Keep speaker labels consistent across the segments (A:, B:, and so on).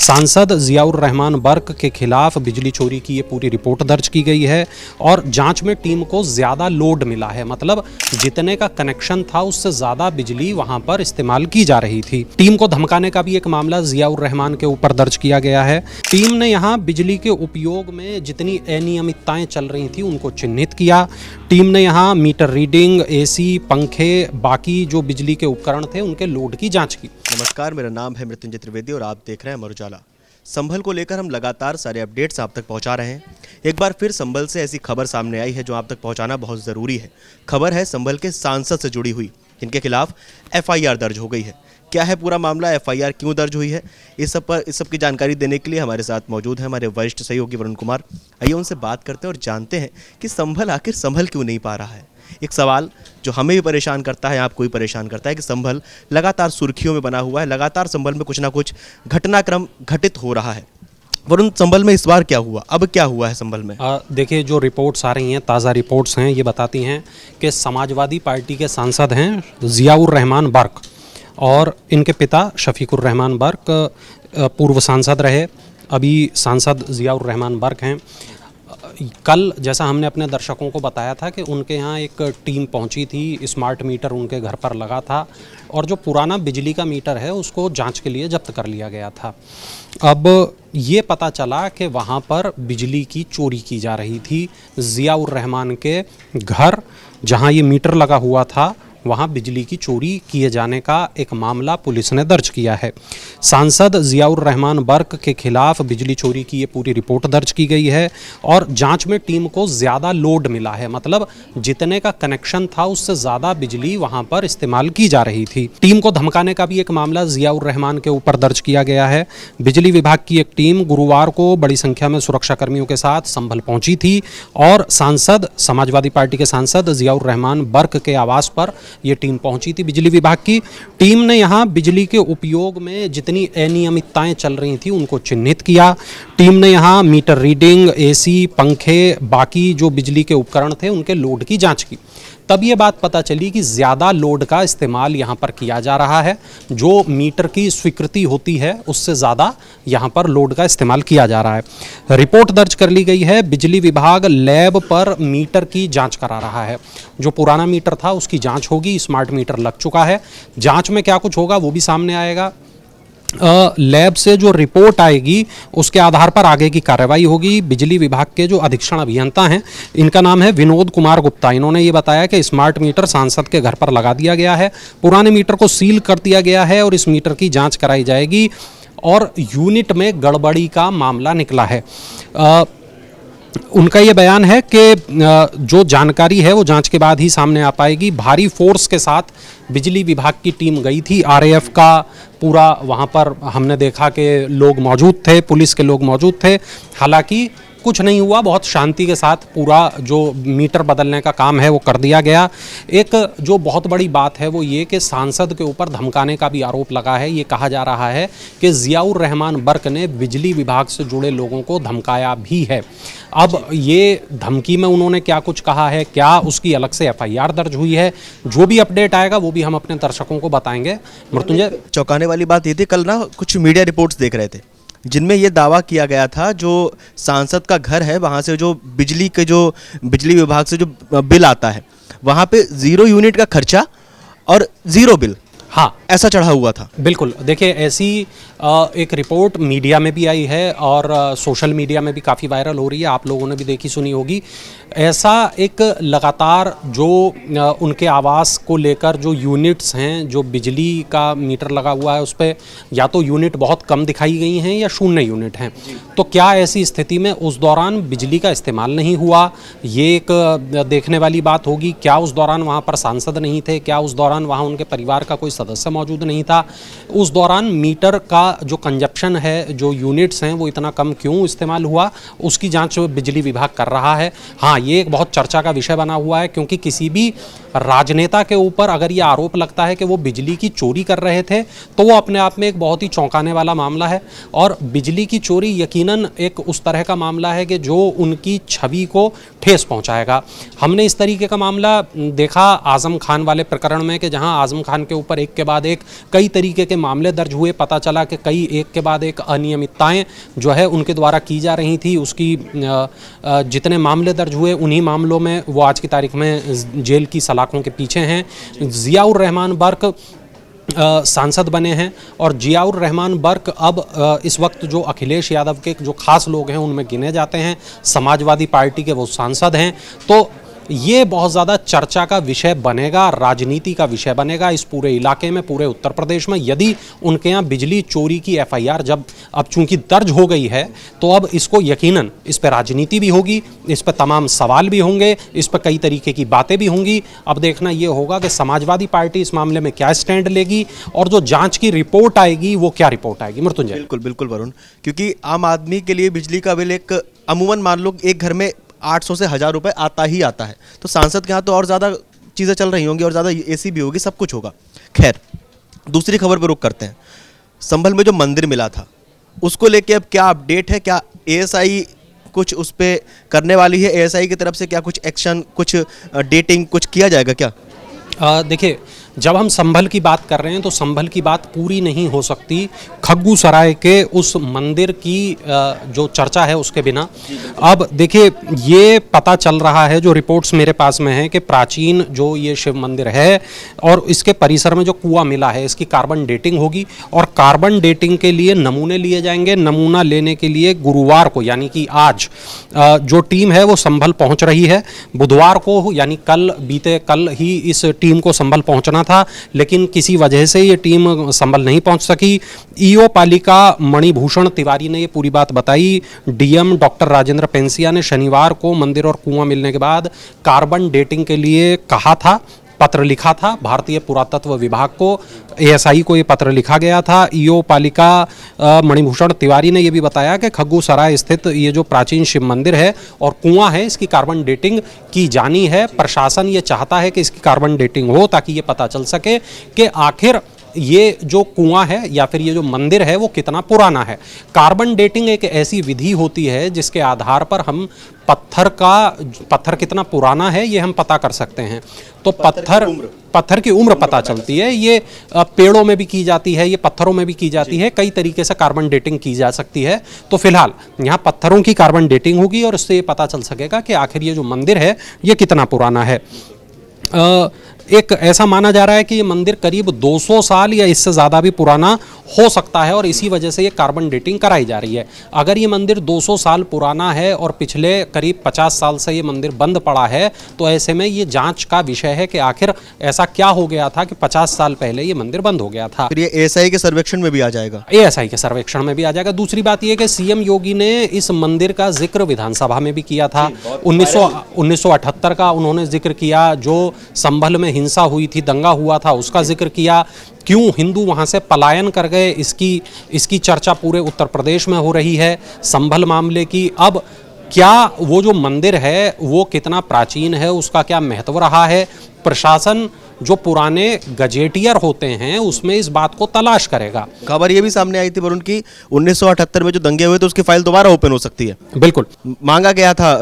A: सांसद जियाउर रहमान बर्क के खिलाफ बिजली चोरी की ये पूरी रिपोर्ट दर्ज की गई है और जांच में टीम को ज़्यादा लोड मिला है। मतलब जितने का कनेक्शन था उससे ज़्यादा बिजली वहां पर इस्तेमाल की जा रही थी। टीम को धमकाने का भी एक मामला जियाउर रहमान के ऊपर दर्ज किया गया है। टीम ने यहां बिजली के उपयोग में जितनी अनियमितताएं चल रही थी उनको चिन्हित किया। टीम ने यहाँ मीटर रीडिंग, एसी, पंखे, बाकी जो बिजली के उपकरण थे उनके लोड की जाँच की।
B: नमस्कार, मेरा नाम है मृत्युंजय त्रिवेदी और आप देख रहे हैं अमर उजाला। संभल को लेकर हम लगातार सारे अपडेट्स आप तक पहुंचा रहे हैं। एक बार फिर संभल से ऐसी खबर सामने आई है जो आप तक पहुंचाना बहुत ज़रूरी है। खबर है संभल के सांसद से जुड़ी हुई, जिनके खिलाफ एफआईआर दर्ज हो गई है। क्या है पूरा मामला, एफआईआर क्यों दर्ज हुई है, इस सब की जानकारी देने के लिए हमारे साथ मौजूद है हमारे वरिष्ठ सहयोगी वरुण कुमार। आइए उनसे बात करते हैं और जानते हैं कि संभल आखिर संभल क्यों नहीं पा रहा है। एक सवाल जो हमें भी परेशान करता है, आपको भी परेशान करता है कि संभल लगातार सुर्खियों में बना हुआ है, लगातार संभल में कुछ ना कुछ घटनाक्रम घटित हो रहा है। वरुण, संभल में इस बार क्या हुआ, अब क्या हुआ है संभल में?
A: देखिए, जो रिपोर्ट्स आ रही हैं, ताज़ा रिपोर्ट्स हैं, ये बताती हैं कि समाजवादी पार्टी के सांसद हैं जियाउर रहमान बर्क और इनके पिता शफीकुर रहमान बर्क पूर्व सांसद रहे, अभी सांसद जियाउर रहमान बर्क हैं। कल जैसा हमने अपने दर्शकों को बताया था कि उनके यहाँ एक टीम पहुंची थी, स्मार्ट मीटर उनके घर पर लगा था और जो पुराना बिजली का मीटर है उसको जांच के लिए जब्त कर लिया गया था। अब ये पता चला कि वहाँ पर बिजली की चोरी की जा रही थी। जियाउर रहमान के घर जहाँ ये मीटर लगा हुआ था वहाँ बिजली की चोरी किए जाने का एक मामला पुलिस ने दर्ज किया है। सांसद जियाउर रहमान बर्क के खिलाफ बिजली चोरी की ये पूरी रिपोर्ट दर्ज की गई है और जांच में टीम को ज़्यादा लोड मिला है। मतलब जितने का कनेक्शन था उससे ज़्यादा बिजली वहाँ पर इस्तेमाल की जा रही थी। टीम को धमकाने का भी एक मामला जियाउर रहमान के ऊपर दर्ज किया गया है। बिजली विभाग की एक टीम गुरुवार को बड़ी संख्या में सुरक्षाकर्मियों के साथ संभल पहुंची थी और समाजवादी पार्टी के सांसद जियाउर रहमान बर्क के आवास पर ये टीम पहुंची थी। बिजली विभाग की टीम ने यहां बिजली के उपयोग में जितनी अनियमितताएं चल रही थी उनको चिन्हित किया। टीम ने यहां मीटर रीडिंग, एसी, पंखे, बाकी जो बिजली के उपकरण थे उनके लोड की जांच की। तब ये बात पता चली कि ज़्यादा लोड का इस्तेमाल यहाँ पर किया जा रहा है। जो मीटर की स्वीकृति होती है उससे ज़्यादा यहाँ पर लोड का इस्तेमाल किया जा रहा है। रिपोर्ट दर्ज कर ली गई है। बिजली विभाग लैब पर मीटर की जांच करा रहा है। जो पुराना मीटर था उसकी जांच होगी। स्मार्ट मीटर लग चुका है। जांच में क्या कुछ होगा वो भी सामने आएगा। लैब से जो रिपोर्ट आएगी उसके आधार पर आगे की कार्रवाई होगी। बिजली विभाग के जो अधीक्षण अभियंता हैं, इनका नाम है विनोद कुमार गुप्ता, इन्होंने ये बताया कि स्मार्ट मीटर सांसद के घर पर लगा दिया गया है। पुराने मीटर को सील कर दिया गया है और इस मीटर की जांच कराई जाएगी और यूनिट में गड़बड़ी का मामला निकला है। उनका ये बयान है कि जो जानकारी है वो जांच के बाद ही सामने आ पाएगी। भारी फोर्स के साथ बिजली विभाग की टीम गई थी। आरएएफ का पूरा वहाँ पर हमने देखा कि लोग मौजूद थे, पुलिस के लोग मौजूद थे। हालांकि कुछ नहीं हुआ, बहुत शांति के साथ पूरा जो मीटर बदलने का काम है वो कर दिया गया। एक जो बहुत बड़ी बात है वो ये कि सांसद के ऊपर धमकाने का भी आरोप लगा है। ये कहा जा रहा है कि जियाउर रहमान बर्क ने बिजली विभाग से जुड़े लोगों को धमकाया भी है। अब ये धमकी में उन्होंने क्या कुछ कहा है, क्या उसकी अलग से एफआईआर दर्ज हुई है, जो भी अपडेट आएगा वो भी हम अपने दर्शकों को बताएंगे। मृत्युंजय,
B: चौंकाने वाली बात ये थी, कल ना कुछ मीडिया रिपोर्ट्स देख रहे थे जिनमें ये दावा किया गया था जो सांसद का घर है वहाँ से जो बिजली विभाग से जो बिल आता है वहाँ पे 0 यूनिट का खर्चा और 0 बिल, हाँ, ऐसा चढ़ा हुआ था।
A: बिल्कुल, देखिए ऐसी एक रिपोर्ट मीडिया में भी आई है और सोशल मीडिया में भी काफ़ी वायरल हो रही है, आप लोगों ने भी देखी सुनी होगी। ऐसा एक लगातार जो उनके आवास को लेकर जो यूनिट्स हैं, जो बिजली का मीटर लगा हुआ है उस पर या तो यूनिट बहुत कम दिखाई गई हैं या 0 यूनिट हैं। तो क्या ऐसी स्थिति में उस दौरान बिजली का इस्तेमाल नहीं हुआ, ये एक देखने वाली बात होगी। क्या उस दौरान वहाँ पर सांसद नहीं थे, क्या उस दौरान वहाँ उनके परिवार का कोई सदस्य मौजूद नहीं था, उस दौरान मीटर का जो कंजप्शन है, जो यूनिट्स हैं वो इतना कम क्यों इस्तेमाल हुआ, उसकी जांच बिजली विभाग कर रहा है। हाँ, ये एक बहुत चर्चा का विषय बना हुआ है क्योंकि किसी भी राजनेता के ऊपर अगर ये आरोप लगता है कि वो बिजली की चोरी कर रहे थे तो वो अपने आप में एक बहुत ही चौंकाने वाला मामला है। और बिजली की चोरी यकीनन एक उस तरह का मामला है कि जो उनकी छवि को ठेस पहुंचाएगा। हमने इस तरीके का मामला देखा आजम खान वाले प्रकरण में कि जहां आजम खान के ऊपर एक एक के बाद एक कई तरीके के मामले दर्ज हुए। पता चला कि कई एक के बाद एक अनियमितताएं जो है उनके द्वारा की जा रही थी। उसकी जितने मामले दर्ज हुए उन्हीं मामलों में वो आज की तारीख में जेल की सलाखों के पीछे हैं। ज़ियाउर रहमान बर्क सांसद बने हैं और ज़ियाउर रहमान बर्क अब इस वक्त जो अखिलेश यादव के जो खास लोग हैं उनमें गिने जाते हैं। समाजवादी पार्टी के वो सांसद हैं। तो ये बहुत ज़्यादा चर्चा का विषय बनेगा, राजनीति का विषय बनेगा इस पूरे इलाके में, पूरे उत्तर प्रदेश में। यदि उनके यहाँ बिजली चोरी की एफआईआर जब अब चूंकि दर्ज हो गई है तो अब इसको यकीनन इस पर राजनीति भी होगी, इस पर तमाम सवाल भी होंगे, इस पर कई तरीके की बातें भी होंगी। अब देखना ये होगा कि समाजवादी पार्टी इस मामले में क्या स्टैंड लेगी और जो जांच की रिपोर्ट आएगी वो क्या रिपोर्ट आएगी। मृत्युंजय।
B: बिल्कुल बिल्कुल वरुण, क्योंकि आम आदमी के लिए बिजली का बिल एक अमूमन मान लो एक घर में 800 से 1000 रुपए आता ही आता है, तो सांसद के यहाँ तो और ज़्यादा चीज़ें चल रही होंगी और ज़्यादा एसी भी होगी, सब कुछ होगा। खैर, दूसरी खबर पर रुख करते हैं। संभल में जो मंदिर मिला था उसको लेके अब क्या अपडेट है? क्या एएसआई कुछ उस पर करने वाली है? एएसआई की तरफ से क्या कुछ एक्शन, कुछ डेटिंग कुछ किया जाएगा क्या?
A: देखिए, जब हम संभल की बात कर रहे हैं तो संभल की बात पूरी नहीं हो सकती खग्गू सराय के उस मंदिर की जो चर्चा है उसके बिना। अब देखिए, ये पता चल रहा है, जो रिपोर्ट्स मेरे पास में है, कि प्राचीन जो ये शिव मंदिर है और इसके परिसर में जो कुआं मिला है इसकी कार्बन डेटिंग होगी और कार्बन डेटिंग के लिए नमूने लिए जाएंगे। नमूना लेने के लिए गुरुवार को यानी कि आज जो टीम है वो संभल पहुंच रही है। बुधवार को यानी बीते कल ही इस टीम को संभल पहुंचना था, लेकिन किसी वजह से ये टीम संभल नहीं पहुंच सकी। ईओ पालिका मणिभूषण तिवारी ने ये पूरी बात बताई। डीएम डॉक्टर राजेंद्र पेंसिया ने शनिवार को मंदिर और कुआं मिलने के बाद कार्बन डेटिंग के लिए कहा था, पत्र लिखा था भारतीय पुरातत्व विभाग को। एएसआई को ये पत्र लिखा गया था। ईओ पालिका मणिभूषण तिवारी ने ये भी बताया कि खग्गू सराय स्थित ये जो प्राचीन शिव मंदिर है और कुआं है इसकी कार्बन डेटिंग की जानी है। प्रशासन ये चाहता है कि इसकी कार्बन डेटिंग हो ताकि ये पता चल सके कि आखिर ये जो कुआं है या फिर ये जो मंदिर है वो कितना पुराना है। कार्बन डेटिंग एक ऐसी विधि होती है जिसके आधार पर हम पत्थर कितना पुराना है ये हम पता कर सकते हैं। तो पत्थर की उम्र पता चलती है। ये पेड़ों में भी की जाती है, ये पत्थरों में भी की जाती है, कई तरीके से कार्बन डेटिंग की जा सकती है। तो फिलहाल यहाँ पत्थरों की कार्बन डेटिंग होगी और इससे ये पता चल सकेगा कि आखिर ये जो मंदिर है ये कितना पुराना है। एक ऐसा माना जा रहा है कि ये मंदिर करीब 200 साल या इससे ज़्यादा भी पुराना हो सकता है और इसी वजह से ये कार्बन डेटिंग कराई जा रही है। अगर ये मंदिर 200 साल पुराना है और पिछले करीब 50 साल से ये मंदिर बंद पड़ा है तो ऐसे में ये जांच का विषय है कि आखिर ऐसा क्या हो गया था कि 50 साल पहले ये मंदिर बंद हो गया था।
B: फिर ये एएसआई के सर्वेक्षण में भी आ जाएगा।
A: एएसआई के सर्वेक्षण में भी आ जाएगा। दूसरी बात यह कि सीएम योगी ने इस मंदिर का जिक्र विधानसभा में भी किया था। 1978 का उन्होंने जिक्र किया, जो संभल में हिंसा हुई थी, दंगा हुआ था, उसका जिक्र किया। क्यों हिंदू वहां से पलायन कर गए इसकी चर्चा पूरे उत्तर प्रदेश में हो रही है संभल मामले की। अब क्या वो जो मंदिर है वो कितना प्राचीन है, उसका क्या महत्व रहा है, प्रशासन जो पुराने गजेटियर होते हैं उसमें इस बात को तलाश करेगा।
B: खबर ये भी सामने आई थी वरुण की 1978 में जो दंगे हुए थे उसकी फाइल दोबारा ओपन हो सकती है।
A: बिल्कुल
B: मांगा गया था,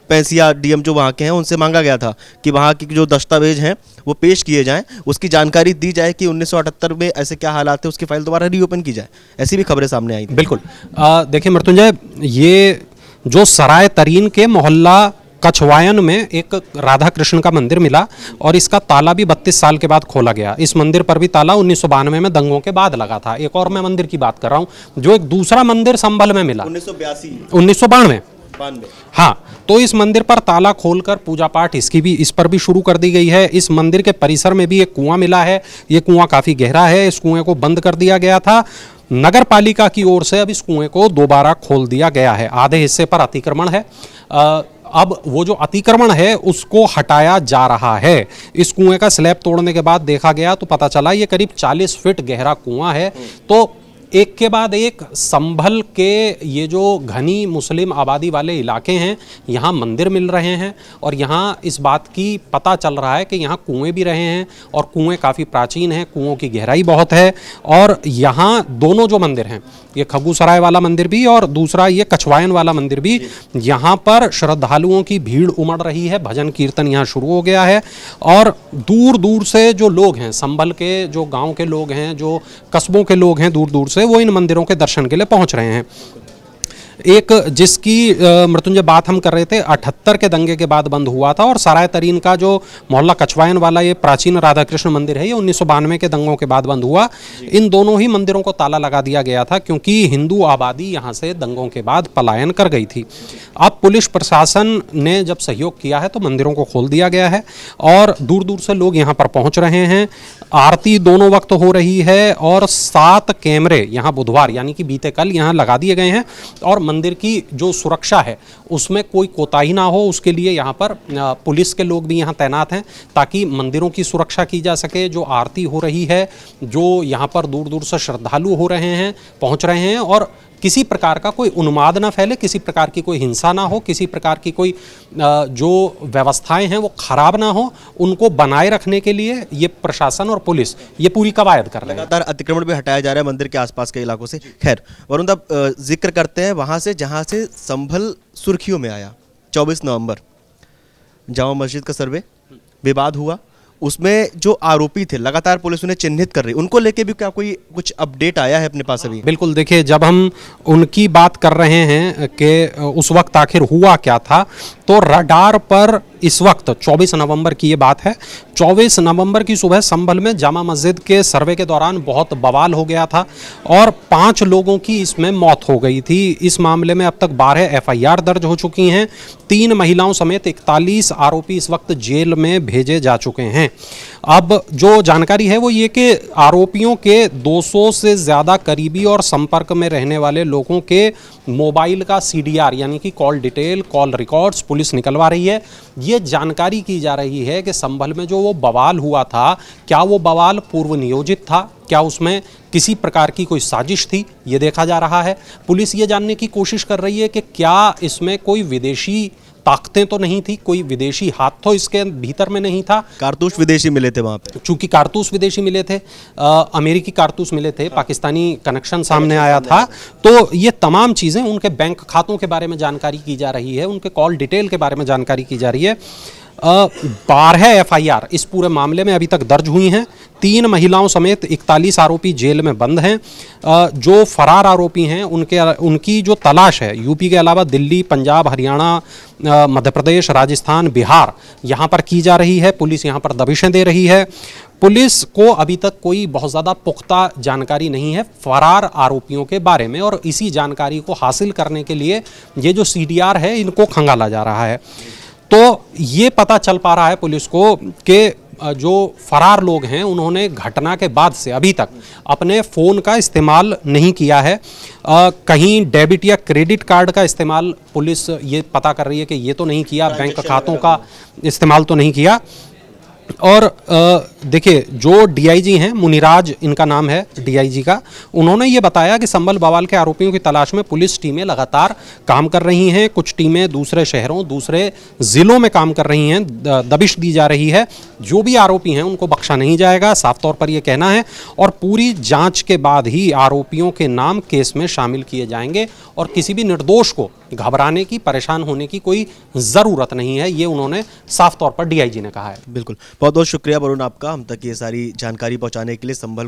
B: पेंसिया डीएम जो वहाँ के हैं उनसे मांगा गया था कि वहाँ की जो दस्तावेज हैं वो पेश किए जाएं, उसकी जानकारी दी जाए कि 1978 में ऐसे क्या हालात थे, उसकी फाइल दोबारा रीओपन की जाए। ऐसी भी खबरें सामने आई थी।
A: बिल्कुल। देखिए मृत्युंजय, ये जो सराय तरीन के मोहल्ला कछवायन में एक राधा कृष्ण का मंदिर मिला और इसका ताला भी 32 साल के बाद खोला गया। इस मंदिर पर भी ताला 1992 में दंगों के बाद लगा था। एक और मैं मंदिर की बात कर रहा हूँ, जो एक दूसरा मंदिर संभल में मिला 1992। हाँ, तो इस मंदिर पर ताला खोलकर पूजा पाठ इस पर भी शुरू कर दी गई है। इस मंदिर के परिसर में भी एक कुआं मिला है। ये कुआं काफी गहरा है। इस कुएं को बंद कर दिया गया था। नगर पालिका की ओर से अब इस कुएं को दोबारा खोल दिया गया है। आधे हिस्से पर अतिक्रमण है। अब वो जो अतिक्रमण है उसको हटाया जा रहा है। इस कुएं का स्लैब तोड़ने के बाद देखा गया तो पता चला ये करीब 40 फीट गहरा कुआं है। तो एक के बाद एक संभल के ये जो घनी मुस्लिम आबादी वाले इलाके हैं, यहाँ मंदिर मिल रहे हैं और यहाँ इस बात की पता चल रहा है कि यहाँ कुएं भी रहे हैं और कुएं काफ़ी प्राचीन हैं, कुओं की गहराई बहुत है। और यहाँ दोनों जो मंदिर हैं, ये खगूसराय वाला मंदिर भी और दूसरा ये कछवायन वाला मंदिर भी, यहाँ पर श्रद्धालुओं की भीड़ उमड़ रही है। भजन कीर्तन यहाँ शुरू हो गया है और दूर दूर से जो लोग हैं, संभल के जो गांव के लोग हैं, जो कस्बों के लोग हैं, दूर दूर से वो इन मंदिरों के दर्शन के लिए पहुंच रहे हैं। एक जिसकी मृत्युंजय बात हम कर रहे थे, 78 के दंगे के बाद बंद हुआ था और सराय तरीन का जो मोहल्ला कछवायन वाला ये प्राचीन राधा कृष्ण मंदिर है, ये 1992 के दंगों के बाद बंद हुआ। इन दोनों ही मंदिरों को ताला लगा दिया गया था क्योंकि हिंदू आबादी यहाँ से दंगों के बाद पलायन कर गई थी। अब पुलिस प्रशासन ने जब सहयोग किया है तो मंदिरों को खोल दिया गया है और दूर दूर से लोग यहाँ पर पहुँच रहे हैं। आरती दोनों वक्त हो रही है और 7 कैमरे यहाँ बुधवार यानी कि बीते कल यहाँ लगा दिए गए हैं और मंदिर की जो सुरक्षा है उसमें कोई कोताही ना हो, उसके लिए यहाँ पर पुलिस के लोग भी यहाँ तैनात हैं ताकि मंदिरों की सुरक्षा की जा सके। जो आरती हो रही है, जो यहाँ पर दूर दूर से श्रद्धालु हो रहे हैं, पहुँच रहे हैं और किसी प्रकार का कोई उन्माद ना फैले, किसी प्रकार की कोई हिंसा ना हो, किसी प्रकार की कोई जो व्यवस्थाएं हैं वो खराब ना हो, उनको बनाए रखने के लिए ये प्रशासन और पुलिस ये पूरी कवायद कर रहे हैं।
B: लगातार अतिक्रमण भी हटाया जा रहा है मंदिर के आसपास के इलाकों से। खैर वरुण साहब, जिक्र करते हैं वहाँ से जहाँ से संभल सुर्खियों में आया। 24 नवंबर जामा मस्जिद का सर्वे विवाद हुआ, उसमें जो आरोपी थे लगातार पुलिस उन्हें चिन्हित कर रही, उनको लेके भी क्या कोई कुछ अपडेट आया है अपने पास अभी?
A: बिल्कुल, देखिए जब हम उनकी बात कर रहे हैं कि उस वक्त आखिर हुआ क्या था, तो रडार पर इस वक्त 24 नवंबर की ये बात है। 24 नवंबर की सुबह संभल में जामा मस्जिद के सर्वे के दौरान बहुत बवाल हो गया था और 5 लोगों की इसमें मौत हो गई थी। इस मामले में अब तक 12 FIR दर्ज हो चुकी हैं। 3 महिलाओं समेत 41 आरोपी इस वक्त जेल में भेजे जा चुके हैं। अब जो जानकारी है वो ये कि आरोपियों के 200 से ज़्यादा करीबी और संपर्क में रहने वाले लोगों के मोबाइल का CDR यानी कि call detail, call records police निकलवा रही है। ये जानकारी की जा रही है कि संभल में जो वो बवाल हुआ था, क्या वो बवाल पूर्व नियोजित था, क्या उसमें किसी प्रकार की कोई साजिश थी, ये देखा जा रहा है। पुलिस ये जानने की कोशिश कर रही है कि क्या इसमें कोई विदेशी ताकतें तो नहीं थी, कोई विदेशी हाथ तो इसके भीतर में नहीं था।
B: कारतूस विदेशी मिले थे वहाँ पे,
A: चूंकि कारतूस विदेशी मिले थे, अमेरिकी कारतूस मिले थे, पाकिस्तानी कनेक्शन सामने आया था, तो ये तमाम चीज़ें, उनके बैंक खातों के बारे में जानकारी की जा रही है, उनके कॉल डिटेल के बारे में जानकारी की जा रही है। 12 FIR इस पूरे मामले में अभी तक दर्ज हुई हैं। 3 महिलाओं समेत 41 आरोपी जेल में बंद हैं। जो फरार आरोपी हैं उनकी जो तलाश है यूपी के अलावा दिल्ली, पंजाब, हरियाणा, मध्य प्रदेश, राजस्थान, बिहार यहाँ पर की जा रही है। पुलिस यहाँ पर दबिशें दे रही है। पुलिस को अभी तक कोई बहुत ज़्यादा पुख्ता जानकारी नहीं है फरार आरोपियों के बारे में और इसी जानकारी को हासिल करने के लिए ये जो CDR है इनको खंगाला जा रहा है। तो ये पता चल पा रहा है पुलिस को कि जो फरार लोग हैं उन्होंने घटना के बाद से अभी तक अपने फ़ोन का इस्तेमाल नहीं किया है। कहीं डेबिट या क्रेडिट कार्ड का इस्तेमाल पुलिस ये पता कर रही है कि ये तो नहीं किया, बैंक खातों का इस्तेमाल तो नहीं किया। और देखिए जो DIG हैं, मुनिराज इनका नाम है DIG का, उन्होंने ये बताया कि संभल बवाल के आरोपियों की तलाश में पुलिस टीमें लगातार काम कर रही हैं। कुछ टीमें दूसरे शहरों, दूसरे ज़िलों में काम कर रही हैं, दबिश दी जा रही है। जो भी आरोपी हैं उनको बख्शा नहीं जाएगा, साफ तौर पर ये कहना है, और पूरी जांच के बाद ही आरोपियों के नाम केस में शामिल किए जाएंगे और किसी भी निर्दोष को घबराने की, परेशान होने की कोई ज़रूरत नहीं है, ये उन्होंने साफ तौर पर DIG ने कहा है।
B: बिल्कुल, बहुत बहुत शुक्रिया वरुण आपका हम तक ये सारी जानकारी पहुंचाने के लिए। संभल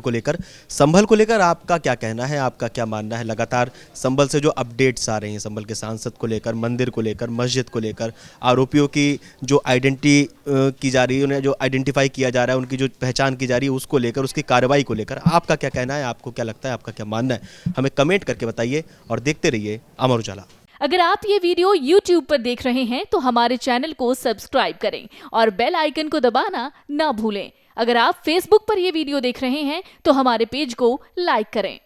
B: को लेकर आपका क्या कहना है, आपका क्या मानना है? लगातार संभल से जो अपडेट्स आ रही हैं, संभल के सांसद को लेकर, मंदिर को लेकर, मस्जिद को लेकर, आरोपियों की जो आइडेंटिटी की जा रही है, उन्हें जो आइडेंटिफाई किया जा रहा है, उनकी जो पहचान की जा रही है, उसको लेकर, उसकी कार्रवाई को लेकर आपका क्या कहना है, आपको क्या लगता है, आपका क्या मानना है, हमें कमेंट करके बताइए और देखते रहिए अमर उजाला।
C: अगर आप ये वीडियो YouTube पर देख रहे हैं तो हमारे चैनल को सब्सक्राइब करें और बेल आइकन को दबाना ना भूलें। अगर आप Facebook पर ये वीडियो देख रहे हैं तो हमारे पेज को लाइक करें।